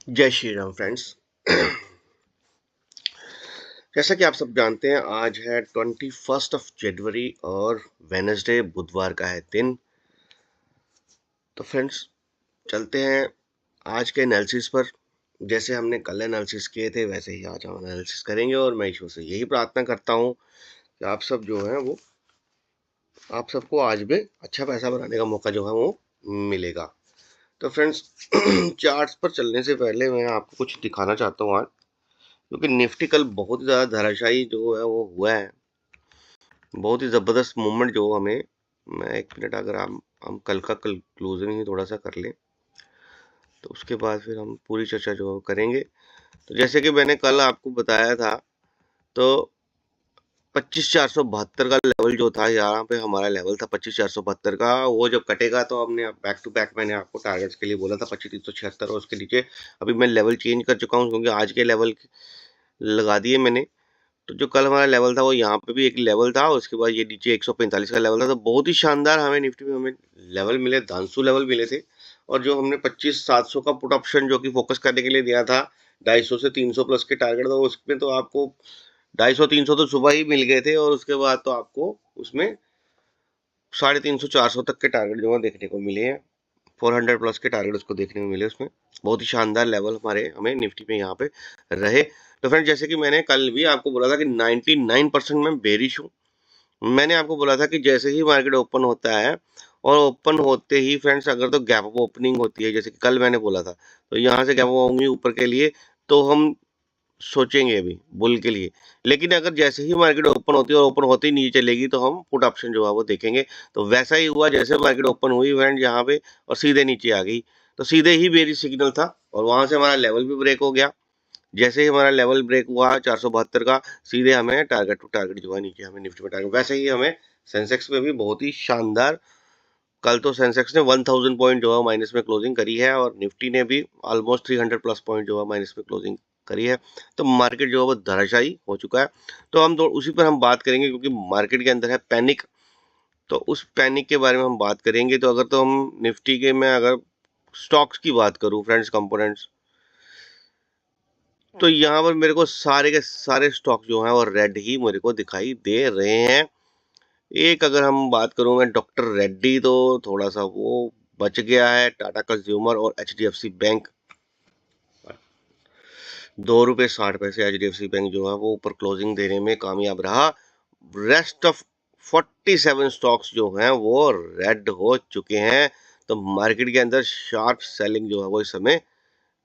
जय श्री राम फ्रेंड्स। जैसा कि आप सब जानते हैं, आज है 21 और वेनसडे बुधवार का है दिन। तो फ्रेंड्स, चलते हैं आज के एनालिसिस पर। जैसे हमने कल एनालिसिस किए थे वैसे ही आज हम एनालिसिस करेंगे, और मैं ईश्वर से यही प्रार्थना करता हूँ कि आप सब जो है वो आप सबको आज भी अच्छा पैसा बनाने का मौका जो है वो मिलेगा। तो फ्रेंड्स, चार्ट्स पर चलने से पहले मैं आपको कुछ दिखाना चाहता हूँ आज, क्योंकि निफ्टी कल बहुत ही ज़्यादा धराशायी जो है वो हुआ है। बहुत ही ज़बरदस्त मूवमेंट जो हमें, मैं एक मिनट, अगर हम कल का कंक्लूजन ही थोड़ा सा कर लें तो उसके बाद फिर हम पूरी चर्चा जो है वो करेंगे। तो जैसे कि मैंने कल आपको बताया था, तो 25,472 का लेवल जो था, यहाँ पे हमारा लेवल था 25,472 का। वो जब कटेगा तो हमने बैक टू बैक मैंने आपको टारगेट्स के लिए बोला था 25,376, और उसके नीचे अभी मैं लेवल चेंज कर चुका हूँ, क्योंकि आज के लेवल लगा दिए मैंने। तो जो कल हमारा लेवल था वो यहाँ पे भी एक लेवल था, उसके बाद ये नीचे 145 का लेवल था। तो बहुत ही शानदार हमें निफ्टी में हमें लेवल मिले, धांसू लेवल मिले थे। और जो हमने 25,700 का पुट ऑप्शन जो कि फोकस करने के लिए दिया था 250 से 300 प्लस के टारगेट, तो उसमें तो आपको 250-300 तो सुबह ही मिल गए थे, और उसके बाद तो आपको उसमें 350-400 तक के टारगेट जो है देखने को मिले हैं। 400 प्लस के टारगेट उसको देखने को मिले उसमें। बहुत ही शानदार लेवल हमारे हमें निफ्टी में यहाँ पे रहे। तो फ्रेंड, जैसे कि मैंने कल भी आपको बोला था कि 99% में बेरिश हूँ। मैंने आपको बोला था कि जैसे ही मार्केट ओपन होता है, और ओपन होते ही फ्रेंड्स अगर तो गैप अप ओपनिंग होती है, जैसे कि कल मैंने बोला था, तो यहाँ से गैप अप होंगी ऊपर के लिए, तो हम सोचेंगे अभी बुल के लिए। लेकिन अगर जैसे ही मार्केट ओपन होती है और ओपन होते ही नीचे चलेगी, तो हम पुट ऑप्शन जो है वो देखेंगे। तो वैसा ही हुआ, जैसे मार्केट ओपन हुई फ्रेंड यहाँ पे और सीधे नीचे आ गई, तो सीधे ही बेरिश सिग्नल था, और वहां से हमारा लेवल भी ब्रेक हो गया। जैसे ही हमारा लेवल ब्रेक हुआ 472 का, सीधे हमें टारगेट टू टारगेट जो है नीचे हमें निफ्टी में टारगेट, वैसे ही हमें सेंसेक्स में भी बहुत ही शानदार। कल तो सेंसेक्स ने 1000 पॉइंट जो है माइनस में क्लोजिंग करी है, और निफ्टी ने भी ऑलमोस्ट 300 प्लस पॉइंट जो है माइनस में क्लोजिंग करी है। तो मार्केट जो है वो धराशायी हो चुका है। तो हम तो उसी पर हम बात करेंगे, क्योंकि मार्केट के अंदर है पैनिक। तो उस पैनिक के बारे में हम बात करेंगे। तो अगर तो हम निफ्टी के में अगर स्टॉक्स की बात करूं फ्रेंड्स, कंपोनेंट्स, तो यहाँ पर मेरे को सारे के सारे स्टॉक जो हैं वो रेड ही मेरे को दिखाई दे रहे हैं। एक अगर हम बात करूं मैं, डॉक्टर रेड्डी तो थोड़ा सा वो बच गया है। टाटा कंज्यूमर और एचडीएफसी बैंक, 2 रुपये 60 पैसे एचडीएफसी बैंक जो है वो ऊपर क्लोजिंग देने में कामयाब रहा। रेस्ट ऑफ 47 स्टॉक्स जो हैं वो रेड हो चुके हैं। तो मार्केट के अंदर शार्प सेलिंग जो है वो इस समय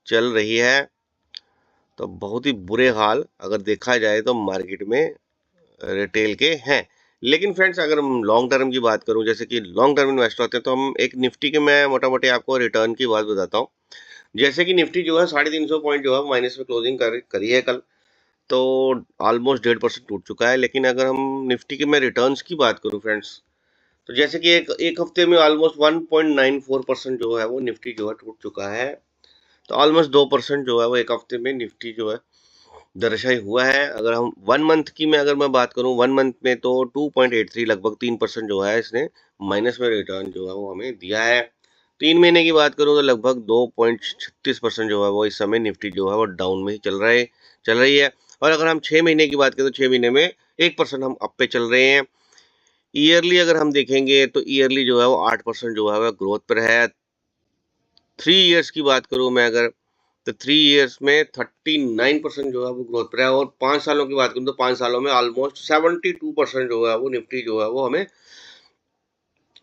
चल रही है। तो बहुत ही बुरे हाल अगर देखा जाए तो मार्केट में रिटेल के हैं। लेकिन फ्रेंड्स, अगर हम लॉन्ग टर्म की बात करूं, जैसे कि लॉन्ग टर्म इन्वेस्टर होते हैं, तो हम एक निफ्टी के, मैं मोटा मोटी आपको रिटर्न की बात बताता हूं। जैसे कि निफ्टी जो है 350 पॉइंट जो है माइनस में क्लोजिंग करी है कल। तो ऑलमोस्ट 1.5% टूट चुका है। लेकिन अगर हम निफ्टी के मैं रिटर्न्स की बात करूं फ्रेंड्स, तो जैसे कि एक एक हफ्ते में ऑलमोस्ट 1.94% जो है वो निफ्टी जो है टूट चुका है। तो ऑलमोस्ट 2% जो है वो एक हफ्ते में निफ्टी जो है दरअसल हुआ है। अगर हम 1 मंथ की मैं अगर मैं बात करूं, 1 मंथ में तो 2.83, लगभग 3% जो है इसने माइनस में रिटर्न जो है वो हमें दिया है। 3 महीने की बात करूं तो लगभग 2.36% जो है वो इस समय निफ्टी जो है वो डाउन में ही चल रही है। और अगर हम 6 महीने की बात करें तो 6 महीने में 1% हम अप पे चल रहे हैं। ईयरली अगर हम देखेंगे तो ईयरली जो है वो 8% जो है वो ग्रोथ पर है। 3 इयर्स की बात करूं मैं अगर, तो 3 इयर्स में 39% जो है वो ग्रोथ पर है। और 5 सालों की बात करूं तो 5 सालों में ऑलमोस्ट 72% जो है वो निफ्टी जो है वो हमें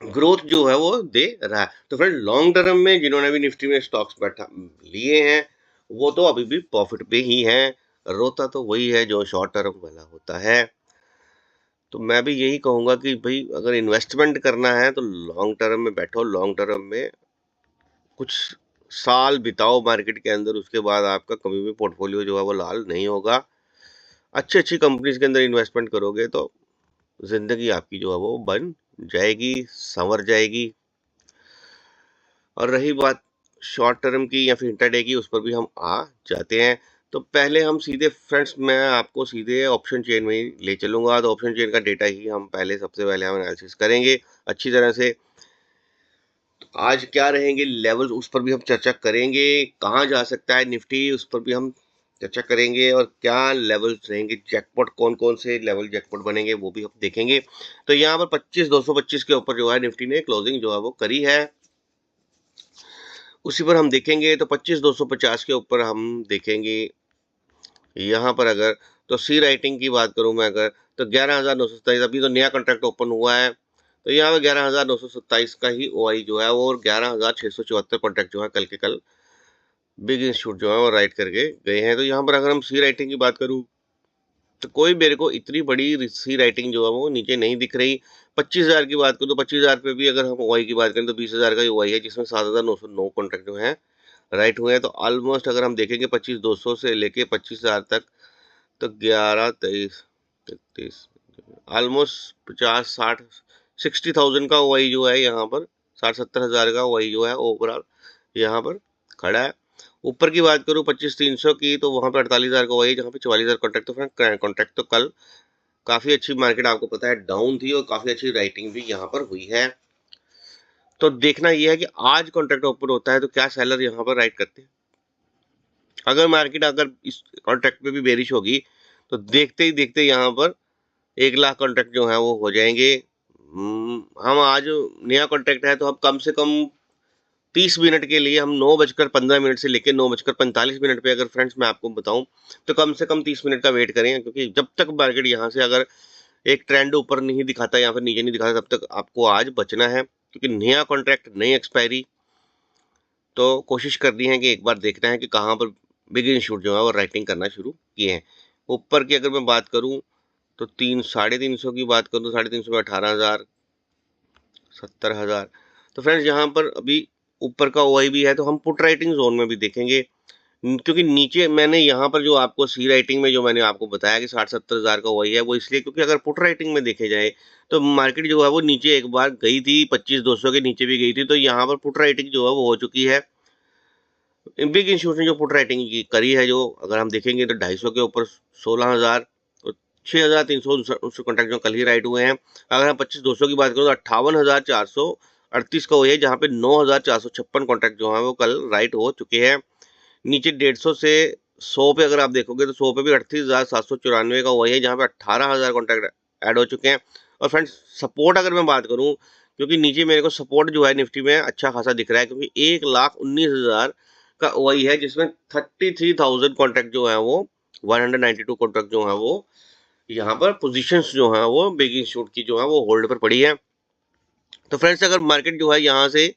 ग्रोथ जो है वो दे रहा है। तो फ्रेंड, लॉन्ग टर्म में जिन्होंने भी निफ्टी में स्टॉक्स बैठा लिए हैं, वो तो अभी भी प्रॉफिट पे ही हैं। रोता तो वही है जो शॉर्ट टर्म वाला होता है। तो मैं भी यही कहूंगा कि भाई, अगर इन्वेस्टमेंट करना है तो लॉन्ग टर्म में बैठो। लॉन्ग टर्म में कुछ साल बिताओ मार्केट के अंदर, उसके बाद आपका कभी भी पोर्टफोलियो जो है वो लाल नहीं होगा। अच्छी अच्छी कंपनीज के अंदर इन्वेस्टमेंट करोगे तो जिंदगी आपकी जो है वो बन जाएगी, संवर जाएगी। और रही बात शॉर्ट टर्म की या फिर इंटरडे की, उस पर भी हम आ जाते हैं। तो पहले हम सीधे फ्रेंड्स, मैं आपको सीधे ऑप्शन चेन में ही ले चलूंगा। तो ऑप्शन चेन का डेटा ही हम पहले सबसे पहले हम एनालिसिस करेंगे अच्छी तरह से। आज क्या रहेंगे लेवल्स, उस पर भी हम चर्चा करेंगे। कहाँ जा सकता है निफ्टी, उस पर भी हम चर्चा करेंगे। और क्या लेवल्स रहेंगे, जैकपॉट कौन कौन से लेवल जैकपॉट बनेंगे वो भी हम देखेंगे। तो यहाँ पर 25,225 के ऊपर जो है निफ्टी ने क्लोजिंग जो है वो करी है, उसी पर हम देखेंगे। तो 25,250 के ऊपर हम देखेंगे। यहाँ पर अगर तो सी राइटिंग की बात करूं मैं अगर, तो 11,927 अभी तो नया कॉन्ट्रैक्ट ओपन हुआ है, तो यहाँ पर 11,927 का ही ओआई जो है वो, और 11,674 कॉन्ट्रैक्ट जो है कल के कल बिग इंस्टीट्यूट जो है वो राइट करके गए हैं। तो यहाँ पर अगर हम सी राइटिंग की बात करूँ, तो कोई मेरे को इतनी बड़ी सी राइटिंग जो है वो नीचे नहीं दिख रही। 25,000 की बात करूँ तो 25,000 पे भी अगर हम ओआई की बात करें तो 20,000 का ओआई है, जिसमें 7,909 कॉन्ट्रैक्ट जो है राइट हुए हैं। तो ऑलमोस्ट अगर हम देखेंगे 25,200 से लेके 25,000 तक, तो 11, 23, 33, ऑलमोस्ट 50, 60, 60,000 का ओआई जो है यहाँ पर, 60-70 हज़ार का ओआई जो है ओवरऑल यहाँ पर खड़ा है। ऊपर की बात करूँ 25,300 की, तो वहाँ पर 48,000 का ओआई, जहाँ पे 44,000 कॉन्ट्रैक्ट। तो फ्रेंड कॉन्ट्रैक्ट तो कल काफी अच्छी मार्केट आपको पता है डाउन थी, और काफी अच्छी राइटिंग भी यहाँ पर हुई है। तो देखना यह है कि आज कॉन्ट्रैक्ट ओपन होता है तो क्या सेलर यहाँ पर राइट करते हैं। अगर मार्केट अगर इस कॉन्ट्रैक्ट पे भी बेरिश होगी, तो देखते ही देखते यहाँ पर 1 लाख कॉन्ट्रैक्ट जो है वो हो जाएंगे। हम आज नया कॉन्ट्रैक्ट है तो हम कम से कम 30 मिनट के लिए, हम 9:15 से लेकर 9:45 पे, अगर फ्रेंड्स मैं आपको बताऊं, तो कम से कम 30 मिनट का वेट करें, क्योंकि जब तक मार्केट यहाँ से अगर एक ट्रेंड ऊपर नहीं दिखाता या फिर नीचे नहीं दिखाता, तब तक आपको आज बचना है, क्योंकि नया कॉन्ट्रैक्ट नई एक्सपायरी। तो कोशिश करनी है कि एक बार देखना है कि कहाँ पर बिग इंस्टीट्यूट जो है वो राइटिंग करना शुरू किए हैं। ऊपर की अगर मैं बात करूं, तो 300-350 की बात करूं तो 350 में 18,000, 70,000। तो फ्रेंड्स यहाँ पर अभी ऊपर का ओआई भी है, तो हम पुट राइटिंग जोन में भी देखेंगे। क्योंकि नीचे मैंने यहाँ पर जो आपको सी राइटिंग में जो मैंने आपको बताया कि 60-70 हज़ार का वही है, वो इसलिए क्योंकि अगर पुट राइटिंग में देखे जाए तो मार्केट जो है वो नीचे एक बार गई थी, 25,200 के नीचे भी गई थी। तो यहाँ पर पुट राइटिंग जो है वो हो चुकी है। बिग इंस्टीट्यूट ने जो पुट राइटिंग की करी है, जो अगर हम देखेंगे तो 250 के ऊपर 16,000 और 6,300 कॉन्ट्रैक्ट जो कल ही राइट हुए हैं। अगर हम 25,200 की बात करें तो 58,438 का वही है, जहाँ पे 9,456 कॉन्ट्रैक्ट जो है वो कल राइट हो चुके हैं। नीचे 150 से 100 पे अगर आप देखोगे तो 100 पे भी 38,794 का वही है, जहाँ पे 18,000 कॉन्ट्रैक्ट ऐड हो चुके हैं। और फ्रेंड्स सपोर्ट अगर मैं बात करूं, क्योंकि नीचे मेरे को सपोर्ट जो है निफ्टी में अच्छा खासा दिख रहा है, क्योंकि 1,19,000 का वही है, जिसमें 33,000 कॉन्ट्रैक्ट जो है वो, 192 कॉन्ट्रैक्ट जो है वो यहाँ पर पोजीशंस जो है वो बिग इंस्टीट्यूट की जो है वो होल्ड पर पड़ी है। तो फ्रेंड्स अगर मार्केट जो है यहाँ से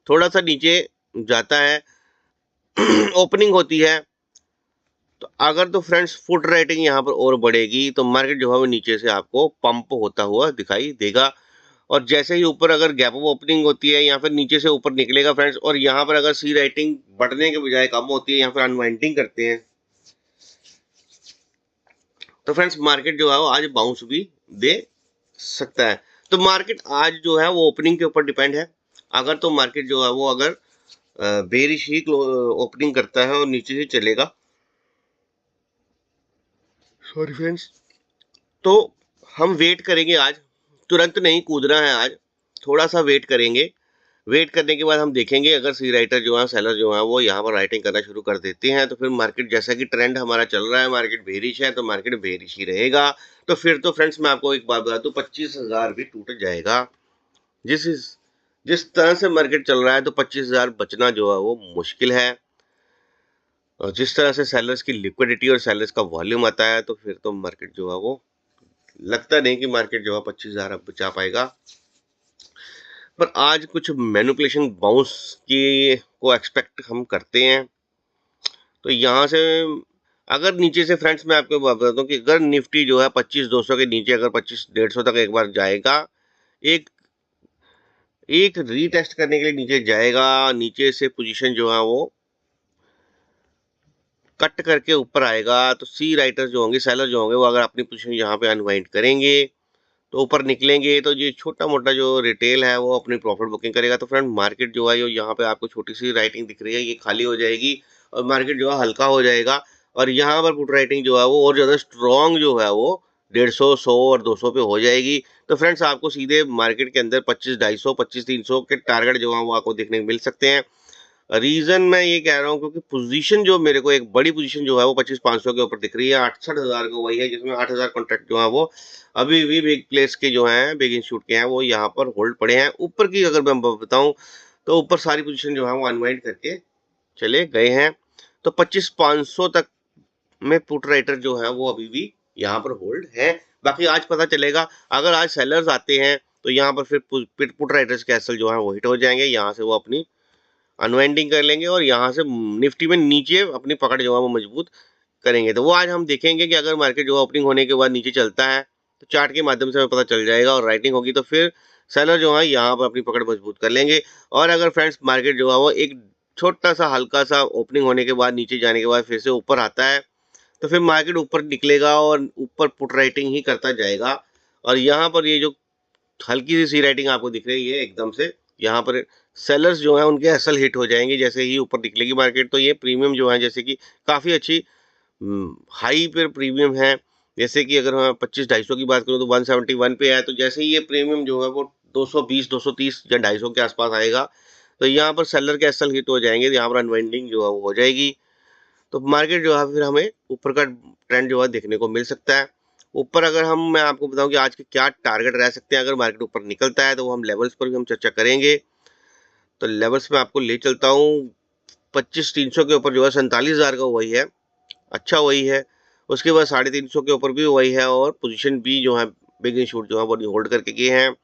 थोड़ा सा नीचे जाता है, ओपनिंग होती है, तो अगर तो फ्रेंड्स फुट रेटिंग यहाँ पर और बढ़ेगी, तो मार्केट जो है वो नीचे से आपको पंप होता हुआ दिखाई देगा। और जैसे ही ऊपर अगर गैप ऑफ ओपनिंग होती है या फिर नीचे से ऊपर निकलेगा फ्रेंड्स, और यहाँ पर अगर सी राइटिंग बढ़ने के बजाय कम होती है या फिर अनवाइंडिंग करते हैं, तो फ्रेंड्स मार्केट जो है वो आज बाउंस भी दे सकता है। तो मार्केट आज जो है वो ओपनिंग के ऊपर डिपेंड है। अगर तो मार्केट जो है वो अगर बेरिश ही ओपनिंग करता है और नीचे से चलेगा, सॉरी फ्रेंड्स, तो हम वेट करेंगे आज, तुरंत नहीं कूदना है आज, थोड़ा सा वेट करेंगे। वेट करने के बाद हम देखेंगे, अगर सी राइटर जो है सेलर जो है वो यहाँ पर राइटिंग करना शुरू कर देते हैं, तो फिर मार्केट जैसा कि ट्रेंड हमारा चल रहा है, मार्केट बेरिश है तो मार्केट बेरिश ही रहेगा। तो फिर तो फ्रेंड्स मैं आपको एक बात बता दूं, 25,000 भी टूट जाएगा। जिस जिस तरह से मार्केट चल रहा है, तो 25,000 बचना जो है वो मुश्किल है। और जिस तरह से सेलर्स की लिक्विडिटी और सेलर्स का वॉल्यूम आता है, तो फिर तो मार्केट जो है वो, लगता नहीं कि मार्केट जो है 25,000 अब बचा पाएगा। पर आज कुछ मैनिपुलेशन बाउंस की को एक्सपेक्ट हम करते हैं। तो यहाँ से अगर नीचे से फ्रेंड्स मैं आपको बताता हूँ कि अगर निफ्टी जो है 25,200 के नीचे अगर 25,150 तक एक बार जाएगा, एक एक रीटेस्ट करने के लिए नीचे जाएगा, नीचे से पोजीशन जो है वो कट करके ऊपर आएगा, तो सी राइटर्स जो होंगे, सेलर जो होंगे, वो अगर अपनी पोजीशन यहाँ पे अनवाइंड करेंगे तो ऊपर निकलेंगे, तो ये छोटा मोटा जो रिटेल है वो अपनी प्रॉफिट बुकिंग करेगा। तो फ्रेंड मार्केट जो है ये यहाँ पे आपको छोटी सी राइटिंग दिख रही है, ये खाली हो जाएगी और मार्केट जो है हल्का हो जाएगा। और यहाँ पर पुट राइटिंग जो है वो और ज़्यादा स्ट्रॉन्ग जो है वो 150, 100 और 200 पे हो जाएगी तो फ्रेंड्स आपको सीधे मार्केट के अंदर 25-250, 25-300 के टारगेट जो है वो आपको देखने को मिल सकते हैं। रीजन मैं ये कह रहा हूँ क्योंकि पोजीशन जो मेरे को एक बड़ी पोजीशन जो है वो 25-500 के ऊपर दिख रही है, 68,000 का वही है जिसमें 8,000 कॉन्ट्रैक्ट जो है वो अभी भी बिग प्लेस के जो हैं, बिग इंस्टीट्यूट के हैं, वो यहाँ पर होल्ड पड़े हैं। ऊपर की अगर मैं बताऊं तो ऊपर सारी पोजीशन जो है वो अनवाइंड करके चले गए हैं। तो 25-500 तक में पुट राइटर जो है वो अभी भी यहाँ पर होल्ड है। बाकी आज पता चलेगा, अगर आज सेलर्स आते हैं तो यहाँ पर फिर पुट राइटर्स कैसल जो है वो हिट हो जाएंगे, यहाँ से वो अपनी अनवाइंडिंग कर लेंगे और यहाँ से निफ्टी में नीचे अपनी पकड़ जो है वो मजबूत करेंगे। तो वो आज हम देखेंगे कि अगर मार्केट जो है ओपनिंग होने के बाद नीचे चलता है तो चार्ट के माध्यम से हमें पता चल जाएगा, और राइटिंग होगी तो फिर सेलर जो है यहाँ पर अपनी पकड़ मजबूत कर लेंगे। और अगर फ्रेंड्स मार्केट जो है वो एक छोटा सा हल्का सा ओपनिंग होने के बाद नीचे जाने के बाद फिर से ऊपर आता है तो फिर मार्केट ऊपर निकलेगा और ऊपर पुट राइटिंग ही करता जाएगा। और यहाँ पर ये जो हल्की सी राइटिंग आपको दिख रही है एकदम से, यहाँ पर सेलर्स जो है उनके असल हिट हो जाएंगे जैसे ही ऊपर निकलेगी मार्केट। तो ये प्रीमियम जो है जैसे कि काफ़ी अच्छी हाई पर प्रीमियम है। जैसे कि अगर मैं 25-250 की बात करूँ तो 171 पे है, तो जैसे ही ये प्रीमियम जो है वो 220, 230 या 250 के आसपास आएगा तो यहाँ पर सेलर के असल हिट हो जाएंगे, तो यहाँ पर अनवाइंडिंग जो है वो हो जाएगी। तो मार्केट जो है फिर हमें ऊपर का ट्रेंड जो है देखने को मिल सकता है। ऊपर अगर मैं आपको बताऊं कि आज के क्या टारगेट रह सकते हैं अगर मार्केट ऊपर निकलता है, तो वो हम लेवल्स पर भी हम चर्चा करेंगे। तो लेवल्स में आपको ले चलता हूँ। 25-300 के ऊपर जो है 47,000 का वही है, अच्छा वही है। उसके बाद 350 के ऊपर भी वही है, और पोजीशन बी जो है बिग इंस्टीट्यूट जो है वो होल्ड करके गए हैं।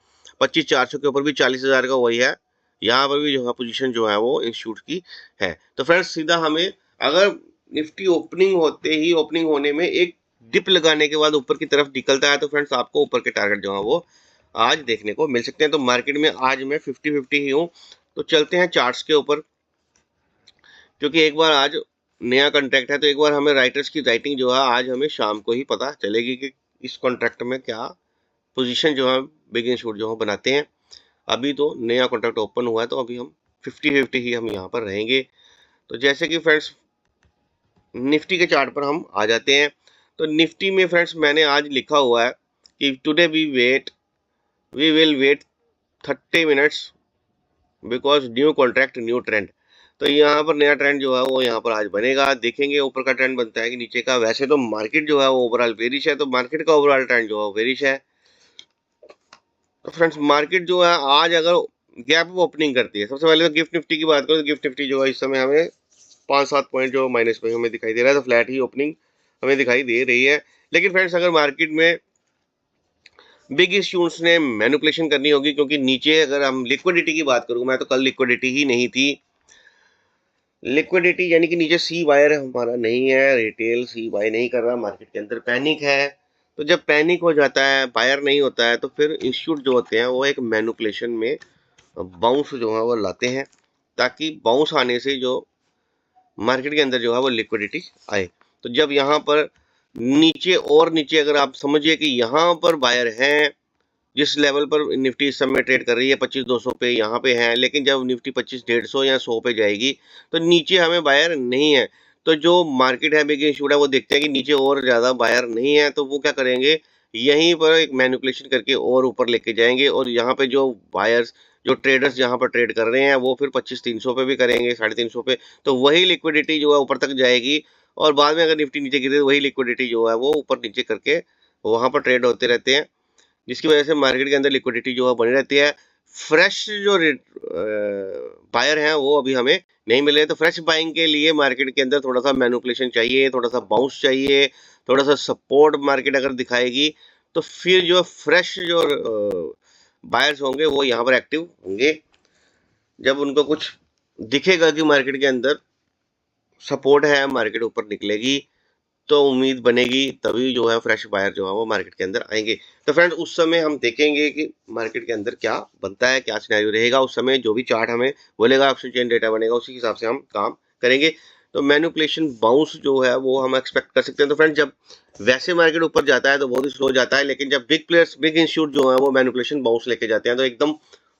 25-400 के ऊपर भी 40,000 का वही है, यहाँ पर भी जो है पोजीशन जो है वो इंस्टीट्यूट की है। तो फ्रेंड्स सीधा हमें अगर निफ्टी ओपनिंग होते ही, ओपनिंग होने में एक डिप लगाने के बाद ऊपर की तरफ निकलता है तो फ्रेंड्स आपको ऊपर के टारगेट जो है वो आज देखने को मिल सकते हैं। तो मार्केट में आज मैं 50-50 ही हूँ। तो चलते हैं चार्ट्स के ऊपर, क्योंकि एक बार आज नया कॉन्ट्रैक्ट है तो एक बार हमें राइटर्स की राइटिंग जो है आज हमें शाम को ही पता चलेगी कि इस कॉन्ट्रैक्ट में क्या पोजीशन जो है बिग इंस्टीट्यूट जो है बनाते हैं। अभी तो नया कॉन्ट्रैक्ट ओपन हुआ है तो अभी हम 50-50 ही हम यहाँ पर रहेंगे। तो जैसे कि फ्रेंड्स निफ्टी के चार्ट पर हम आ जाते हैं, तो निफ्टी में फ्रेंड्स मैंने आज लिखा हुआ है कि today we will wait 30 minutes because new contract new trend. तो यहाँ पर नया ट्रेंड जो है वो यहाँ पर आज बनेगा, देखेंगे ऊपर का ट्रेंड बनता है कि नीचे का। वैसे तो मार्केट जो है वो ओवरऑल बेरिश है, तो मार्केट का ओवरऑल ट्रेंड जो है वो बेरिश है। तो फ्रेंड्स मार्केट जो है आज अगर गैप ओपनिंग करती है, सबसे पहले तो गिफ्ट निफ्टी की बात करें तो गिफ्ट निफ्टी जो है इस समय हमें 5-7 पॉइंट जो माइनस में हमें दिखाई दे रहा है, तो फ्लैट ही ओपनिंग हमें दिखाई दे रही है। लेकिन फ्रेंड्स अगर मार्केट में बिग इंस्टीट्यूट्स ने मैनिपुलेशन करनी होगी, क्योंकि नीचे अगर हम लिक्विडिटी की बात करूँ, मैं तो कल लिक्विडिटी ही नहीं थी, लिक्विडिटी यानी कि नीचे सी बायर हमारा नहीं है, रिटेल सी बाय नहीं कर रहा, मार्केट के अंदर पैनिक है। तो जब पैनिक हो जाता है, बायर नहीं होता है, तो फिर इंस्टीट्यूट जो होते हैं वो एक मैनिपुलेशन में बाउंस जो है वो लाते हैं, ताकि बाउंस आने से जो मार्केट के अंदर जो है वो लिक्विडिटी आए। तो जब यहाँ पर नीचे और नीचे अगर आप समझिए कि यहाँ पर बायर हैं, जिस लेवल पर निफ्टी इस समय ट्रेड कर रही है 25-200 पे यहाँ पे है, लेकिन जब निफ्टी 25-150 या 100 पे जाएगी तो नीचे हमें बायर नहीं है। तो जो मार्केट है बिग इंस्टीट्यूट है वो देखते हैं कि नीचे और ज़्यादा बायर नहीं है, तो वो क्या करेंगे, यहीं पर एक मैनिपुलेशन करके और ऊपर लेके जाएंगे। और यहाँ पे जो बायर्स, जो ट्रेडर्स यहाँ पर ट्रेड कर रहे हैं वो फिर 25-300 पे भी करेंगे, 350 पे, तो वही लिक्विडिटी जो है ऊपर तक जाएगी। और बाद में अगर निफ्टी नीचे गिरे तो वही लिक्विडिटी जो है वो ऊपर नीचे करके वहाँ पर ट्रेड होते रहते हैं, जिसकी वजह से मार्केट के अंदर लिक्विडिटी जो है बनी रहती है। फ्रेश जो बायर हैं वो अभी हमें नहीं मिले, तो फ्रेश बाइंग के लिए मार्केट के अंदर थोड़ा सा मैनिपुलेशन चाहिए, थोड़ा सा बाउंस चाहिए, थोड़ा सा सपोर्ट मार्केट अगर दिखाएगी तो फिर जो फ्रेश जो बायर्स होंगे वो यहाँ पर एक्टिव होंगे। जब उनको कुछ दिखेगा कि मार्केट के अंदर सपोर्ट है, मार्केट ऊपर निकलेगी, तो उम्मीद बनेगी, तभी जो है फ्रेश बायर जो है वो मार्केट के अंदर आएंगे। तो फ्रेंड्स उस समय हम देखेंगे कि मार्केट के अंदर क्या बनता है, क्या सिनेरियो रहेगा। उस समय जो भी चार्ट हमें बोलेगा, ऑप्शन चेन डेटा बनेगा, उसी हिसाब से हम काम करेंगे। तो मैनिपुलेशन बाउंस जो है वो हम एक्सपेक्ट कर सकते हैं। तो फ्रेंड्स जब वैसे मार्केट ऊपर जाता है तो बहुत ही स्लो जाता है, लेकिन जब बिग प्लेयर्स, बिग इंस्टीट्यूट जो है वो मैनिपुलेशन बाउंस लेके जाते हैं तो एकदम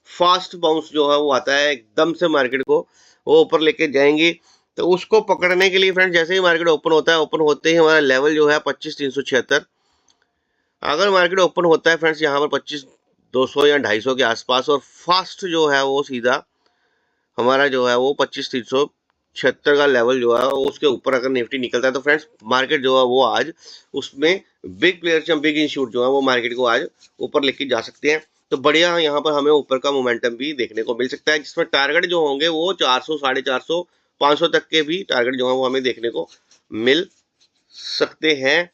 फास्ट बाउंस जो है वो आता है, एकदम से मार्केट को वो ऊपर लेके जाएंगी। तो उसको पकड़ने के लिए फ्रेंड्स जैसे ही मार्केट ओपन होता है, ओपन होते ही हमारा लेवल जो है 25,376, अगर मार्केट ओपन होता है फ्रेंड्स यहाँ पर 25,200 या 250 के आसपास और फास्ट जो है वो सीधा हमारा जो है वो 25,376 का लेवल जो है वो उसके ऊपर अगर निफ्टी निकलता है तो फ्रेंड्स मार्केट जो है वो आज उसमें बिग प्लेयर्स या बिग इंस्टीट्यूट जो है वो मार्केट को आज ऊपर लेके जा सकते हैं। तो बढ़िया यहाँ पर हमें ऊपर का मोमेंटम भी देखने को मिल सकता है, जिसमें टारगेट जो होंगे वो 400, 450, 500 तक के भी टारगेट जो है वो हमें देखने को मिल सकते हैं।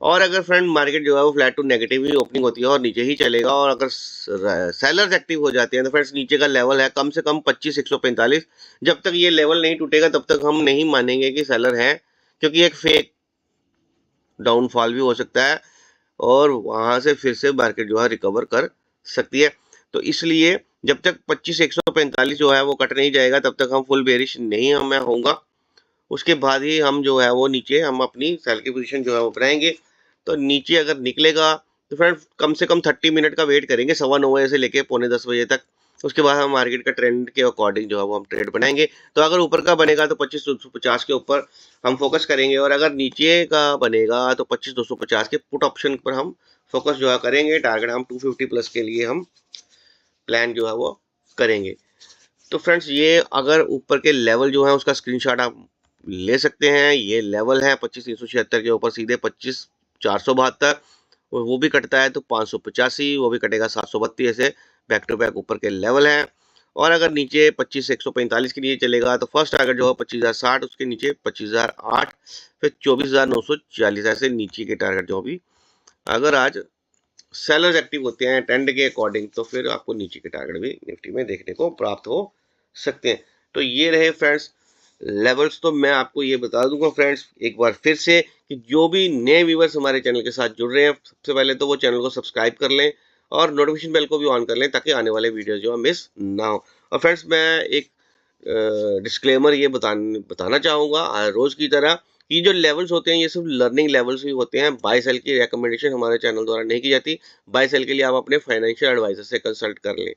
और अगर फ्रेंड मार्केट जो है वो फ्लैट टू नेगेटिव ही ओपनिंग होती है और नीचे ही चलेगा और अगर सेलर्स एक्टिव हो जाते हैं तो फ्रेंड्स नीचे का लेवल है कम से कम 25,145। जब तक ये लेवल नहीं टूटेगा तब तक हम नहीं मानेंगे कि सेलर है, क्योंकि एक फेक डाउनफॉल भी हो सकता है और वहां से फिर से मार्केट जो है रिकवर कर सकती है। तो इसलिए जब तक 25,145 जो है वो कट नहीं जाएगा तब तक हम फुल बेरिश नहीं मैं होऊंगा। उसके बाद ही हम जो है वो नीचे हम अपनी सेल की पोजीशन जो है वो बनाएंगे। तो नीचे अगर निकलेगा तो फ्रेंड कम से कम 30 मिनट का वेट करेंगे, 9:15 से लेके पौने 10 बजे तक। उसके बाद हम मार्केट का ट्रेंड के अकॉर्डिंग जो है वो हम ट्रेड बनाएंगे। तो अगर ऊपर का बनेगा तो 25,250 के ऊपर हम फोकस करेंगे और अगर नीचे का बनेगा तो 25,250 के पुट ऑप्शन पर हम फोकस जो है करेंगे। टारगेट हम 250 प्लस के लिए हम प्लान जो है वो करेंगे। तो फ्रेंड्स ये अगर ऊपर के लेवल जो है उसका स्क्रीनशॉट आप ले सकते हैं। ये लेवल है 25,376 के ऊपर सीधे 25,472 और वो भी कटता है तो 585, वो भी कटेगा 732। ऐसे बैक टू बैक ऊपर के लेवल हैं। और अगर नीचे 25,145 के लिए चलेगा तो फर्स्ट टारगेट जो है 25,060, उसके नीचे 25,008, फिर 24,940। ऐसे नीचे के टारगेट जो भी अगर आज सेलर्स एक्टिव होते हैं ट्रेंड के अकॉर्डिंग तो फिर आपको नीचे के टारगेट भी निफ्टी में देखने को प्राप्त हो सकते हैं। तो ये रहे फ्रेंड्स लेवल्स। तो मैं आपको ये बता दूंगा फ्रेंड्स एक बार फिर से कि जो भी नए व्यूवर्स हमारे चैनल के साथ जुड़ रहे हैं सबसे पहले तो वो चैनल को सब्सक्राइब कर लें और नोटिफिकेशन बेल को भी ऑन कर लें ताकि आने वाले वीडियो जो है मिस ना हो। और फ्रेंड्स मैं एक डिस्क्लेमर ये बताना चाहूँगा रोज़ की तरह, ये जो लेवल्स होते हैं ये सिर्फ लर्निंग लेवल्स भी होते हैं। बाय सेल की रिकमेंडेशन हमारे चैनल द्वारा नहीं की जाती। बाय सेल के लिए आप अपने फाइनेंशियल एडवाइजर से कंसल्ट कर लें।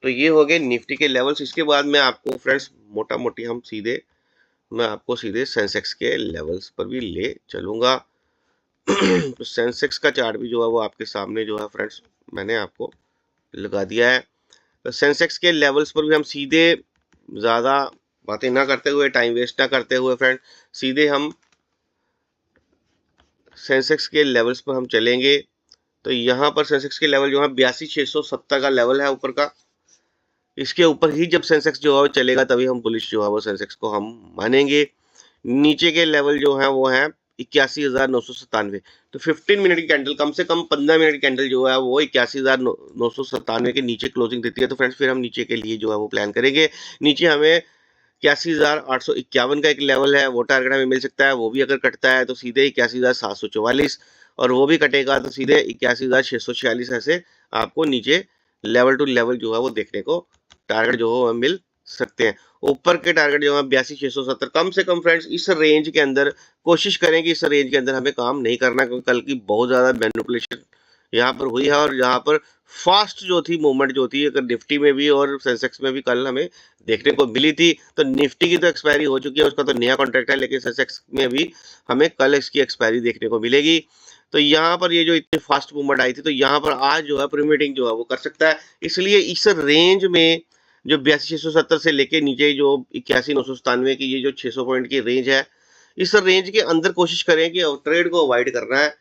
तो ये हो गए निफ्टी के लेवल्स। इसके बाद मैं आपको फ्रेंड्स मोटा मोटी मैं आपको सीधे सेंसेक्स के लेवल्स पर भी ले चलूंगा। तो सेंसेक्स का चार्ट भी जो है वो आपके सामने जो है फ्रेंड्स मैंने आपको लगा दिया है। तो सेंसेक्स के लेवल्स पर भी हम सीधे ज़्यादा बातें ना करते हुए, टाइम वेस्ट ना करते हुए फ्रेंड सीधे हम सेंसेक्स के लेवल्स पर हम चलेंगे। तो यहाँ पर सेंसेक्स के लेवल जो है 82,670 का लेवल है ऊपर का। इसके ऊपर ही जब सेंसेक्स जो है चलेगा तभी हम बुलिश जो है वो सेंसेक्स को हम मानेंगे। नीचे के लेवल जो है वो है 81,997। तो 15 मिनट की कैंडल, कम से कम 15 मिनट की कैंडल जो है वो 81,997 के नीचे क्लोजिंग देती है। तो फ्रेंड्स फिर हम नीचे के लिए जो है वो प्लान करेंगे। नीचे हमें 81,851 का एक लेवल है, वो टारगेट हमें मिल सकता है। वो भी अगर कटता है तो सीधे 81,744 और वो भी कटेगा तो सीधे 81,646। ऐसे आपको नीचे लेवल टू लेवल जो है वो देखने को टारगेट जो है मिल सकते हैं। ऊपर के टारगेट जो है 82,670। कम से कम फ्रेंड्स इस रेंज के अंदर कोशिश करें कि इस रेंज के अंदर हमें काम नहीं करना, क्योंकि कल की बहुत ज़्यादा मैनिपुलेशन यहाँ पर हुई है और यहाँ पर फास्ट जो थी मूवमेंट जो थी अगर निफ्टी में भी और सेंसेक्स में भी कल हमें देखने को मिली थी। तो निफ्टी की तो एक्सपायरी हो चुकी है, उसका तो नया कॉन्ट्रैक्ट है, लेकिन सेंसेक्स में भी हमें कल इसकी एक्सपायरी देखने को मिलेगी। तो यहाँ पर ये जो इतनी फास्ट मूवमेंट आई थी तो यहाँ पर आज जो है प्रीमीटिंग जो है वो कर सकता है। इसलिए इस रेंज में जो 82,670 से लेके नीचे जो 81,997 की ये जो 600 पॉइंट की रेंज है, इस रेंज के अंदर कोशिश करें कि ट्रेड को अवॉइड करना है।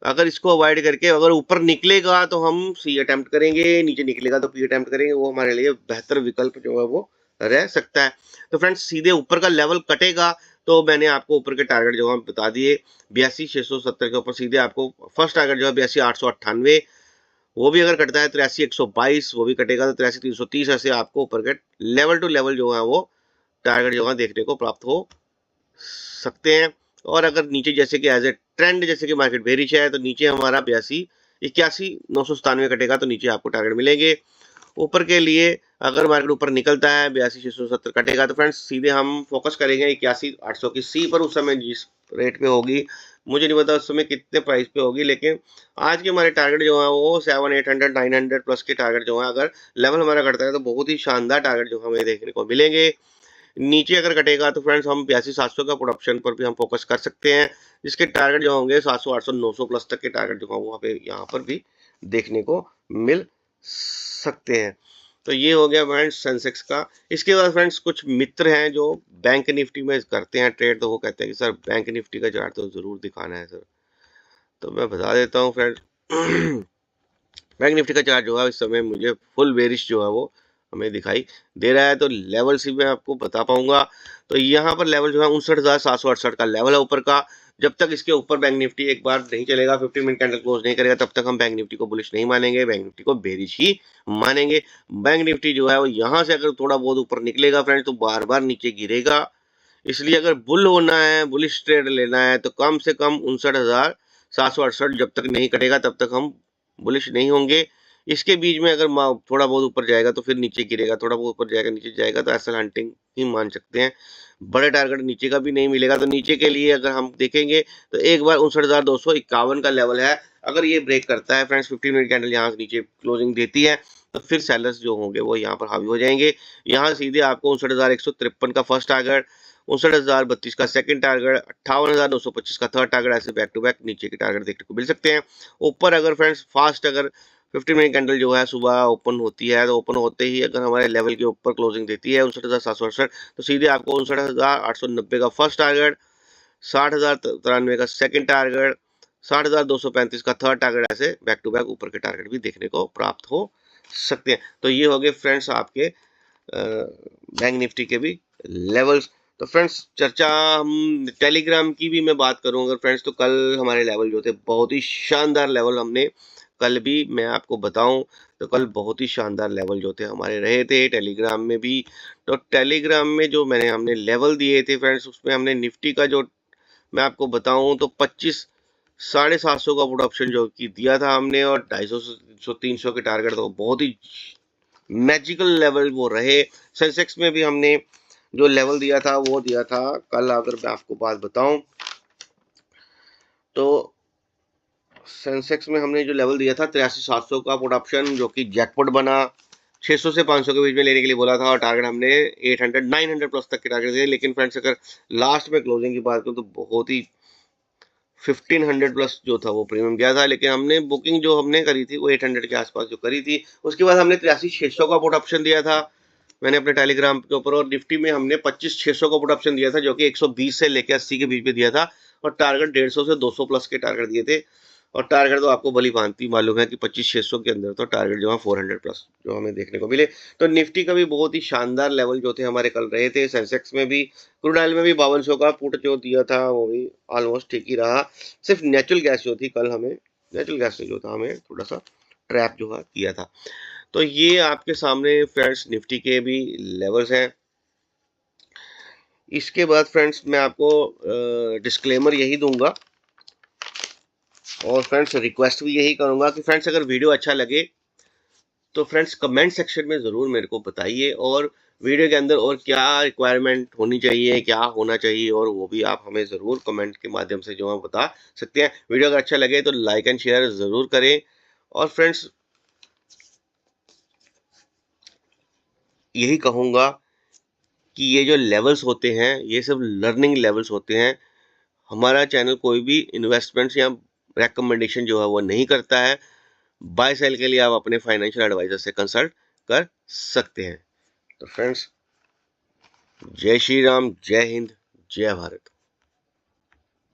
अगर इसको अवॉइड करके अगर ऊपर निकलेगा तो हम सी अटेम्प्ट करेंगे, नीचे निकलेगा तो पी अटेम्प्ट करेंगे। वो हमारे लिए बेहतर विकल्प जो है वो रह सकता है। तो फ्रेंड्स सीधे ऊपर का लेवल कटेगा तो मैंने आपको ऊपर के टारगेट जो हम बता दिए 82,670 के ऊपर सीधे आपको फर्स्ट टारगेट जो है 82,898, वो भी अगर कटता है 83,122, वो भी कटेगा तो 83,330। ऐसे आपको ऊपर के लेवल टू लेवल जो है वो टारगेट जो है देखने को प्राप्त हो सकते हैं। और अगर नीचे जैसे कि एज ए ट्रेंड जैसे कि मार्केट बेरिश है तो नीचे हमारा 81,997 कटेगा तो नीचे आपको टारगेट मिलेंगे। ऊपर के लिए अगर मार्केट ऊपर निकलता है 82,670 कटेगा तो फ्रेंड्स सीधे हम फोकस करेंगे 81,800 की सी पर। उस समय जिस रेट पे होगी मुझे नहीं पता उस समय कितने प्राइस पे होगी, लेकिन आज के हमारे टारगेट जो है वो 700, 800, 900 प्लस के टारगेट जो है अगर लेवल हमारा करता है तो बहुत ही शानदार टारगेट जो हमें देखने को मिलेंगे। नीचे अगर कटेगा तो फ्रेंड्स हम 82,700 का पुट ऑप्शन पर भी हम फोकस कर सकते हैं, जिसके टारगेट जो होंगे 700, 800, 900 प्लस तक के टारगेट जो होंगे वहाँ पे यहाँ पर भी देखने को मिल सकते हैं। तो ये हो गया फ्रेंड्स सेंसेक्स का। इसके बाद फ्रेंड्स कुछ मित्र हैं जो बैंक निफ्टी में करते हैं ट्रेड, तो वो कहते हैं कि सर बैंक निफ्टी का चार्ट तो जरूर दिखाना है सर। तो मैं बता देता हूँ फ्रेंड्स बैंक निफ्टी का चार्ट जो है इस समय मुझे फुल बेरिश जो है वो हमें दिखाई दे रहा है। तो लेवल सी मैं आपको बता पाऊंगा। तो यहाँ पर लेवल जो है 59,768 का लेवल है ऊपर का। जब तक इसके ऊपर बैंक निफ्टी एक बार नहीं चलेगा, 15 मिनट कैंडल क्लोज नहीं करेगा, तब तक हम बैंक निफ्टी को बुलिश नहीं मानेंगे, बैंक निफ्टी को बेरिश ही मानेंगे। बैंक निफ्टी जो है वो यहाँ से अगर थोड़ा बहुत ऊपर निकलेगा फ्रेंड्स तो बार बार नीचे गिरेगा। इसलिए अगर बुल होना है, बुलिश ट्रेड लेना है, तो कम से कम 59,768 जब तक नहीं कटेगा तब तक हम बुलिश नहीं होंगे। इसके बीच में अगर थोड़ा बहुत ऊपर जाएगा तो फिर नीचे गिरेगा, थोड़ा बहुत ऊपर जाएगा नीचे जाएगा, तो एसएल हंटिंग ही मान सकते हैं। बड़े टारगेट नीचे का भी नहीं मिलेगा। तो नीचे के लिए अगर हम देखेंगे तो एक बार 59,251 का लेवल है, अगर ये ब्रेक करता है फ्रेंड्स, 15 मिनट कैंडल यहाँ नीचे क्लोजिंग देती है, तो फिर सेलर्स जो होंगे वो यहाँ पर हावी हो जाएंगे। यहाँ सीधे आपको 59,153 का फर्स्ट टारगेट, 59,032 का सेकंड टारगेट, 58,925 का थर्ड टारगेट, ऐसे बैक टू बैक नीचे के टारगेट देखने को मिल सकते हैं। ऊपर अगर फ्रेंड्स फास्ट अगर 15 मिनट कैंडल जो है सुबह ओपन होती है, तो ओपन होते ही अगर हमारे लेवल के ऊपर क्लोजिंग देती है 59,768, तो सीधे आपको 59,890 का फर्स्ट टारगेट, 60,093 का सेकंड टारगेट, 60,235 का थर्ड टारगेट, ऐसे बैक टू बैक ऊपर के टारगेट भी देखने को प्राप्त हो सकते हैं। तो ये हो गए फ्रेंड्स आपके बैंक निफ्टी के भी लेवल्स। तो फ्रेंड्स चर्चा हम टेलीग्राम की भी मैं बात करूं अगर फ्रेंड्स, तो कल हमारे लेवल जो थे बहुत ही शानदार लेवल हमने कल भी मैं आपको बताऊं तो कल बहुत ही शानदार लेवल जो थे हमारे रहे थे टेलीग्राम में भी। तो टेलीग्राम में जो हमने लेवल दिए थे फ्रेंड्स, उसमें हमने निफ्टी का जो मैं आपको बताऊं तो 25,750 का पुट ऑप्शन जो कि दिया था हमने, और 250 300 के टारगेट, तो बहुत ही मैजिकल लेवल वो रहे। सेंसेक्स में भी हमने जो लेवल दिया था वो दिया था कल, अगर मैं आपको बात बताऊं तो सेंसेक्स में हमने जो लेवल दिया था 83,700 का पुट ऑप्शन, जो कि जैकपॉट बना। 600 से 500 के बीच में लेने के लिए बोला था, और टारगेट हमने 800 900 प्लस तक के टारगेट दिए। लेकिन फ्रेंड्स अगर लास्ट में क्लोजिंग की बात करूं तो बहुत ही 1500 प्लस जो था वो प्रीमियम गया था। लेकिन हमने बुकिंग जो हमने करी थी वो 800 के आसपास जो करी थी। उसके बाद हमने 83,600 का पुट ऑप्शन दिया था मैंने अपने टेलीग्राम के ऊपर, और निफ्टी में हमने 25,600 का पुट ऑप्शन दिया था, जो कि 120 से लेकर 80 के बीच में दिया था, और टारगेट 150 से 200 प्लस के टारगेट दिए थे। और टारगेट तो आपको भली भांति मालूम है कि 25,600 के अंदर तो टारगेट जो है 400 प्लस जो हमें देखने को मिले। तो निफ्टी का भी बहुत ही शानदार लेवल जो थे हमारे कल रहे थे। सेंसेक्स में भी, क्रूड ऑयल में भी 5200 का पुट जो दिया था वो भी ऑलमोस्ट ठीक ही रहा। सिर्फ नेचुरल गैस जो थी कल हमें, नेचुरल गैस से जो था हमें थोड़ा सा ट्रैप जो है किया था। तो ये आपके सामने फ्रेंड्स निफ्टी के भी लेवल्स हैं। इसके बाद फ्रेंड्स मैं आपको डिस्क्लेमर यही दूंगा, और फ्रेंड्स रिक्वेस्ट भी यही करूंगा कि फ्रेंड्स अगर वीडियो अच्छा लगे तो फ्रेंड्स कमेंट सेक्शन में ज़रूर मेरे को बताइए, और वीडियो के अंदर और क्या रिक्वायरमेंट होनी चाहिए, क्या होना चाहिए, और वो भी आप हमें ज़रूर कमेंट के माध्यम से जो है बता सकते हैं। वीडियो अगर अच्छा लगे तो लाइक एंड शेयर ज़रूर करें। और फ्रेंड्स यही कहूँगा कि ये जो लेवल्स होते हैं ये सब लर्निंग लेवल्स होते हैं। हमारा चैनल कोई भी इन्वेस्टमेंट्स या रेकमेंडेशन जो है वो नहीं करता है। बाय सेल के लिए आप अपने फाइनेंशियल एडवाइजर से कंसल्ट कर सकते हैं। तो फ्रेंड्स जय श्री राम, जय हिंद, जय भारत।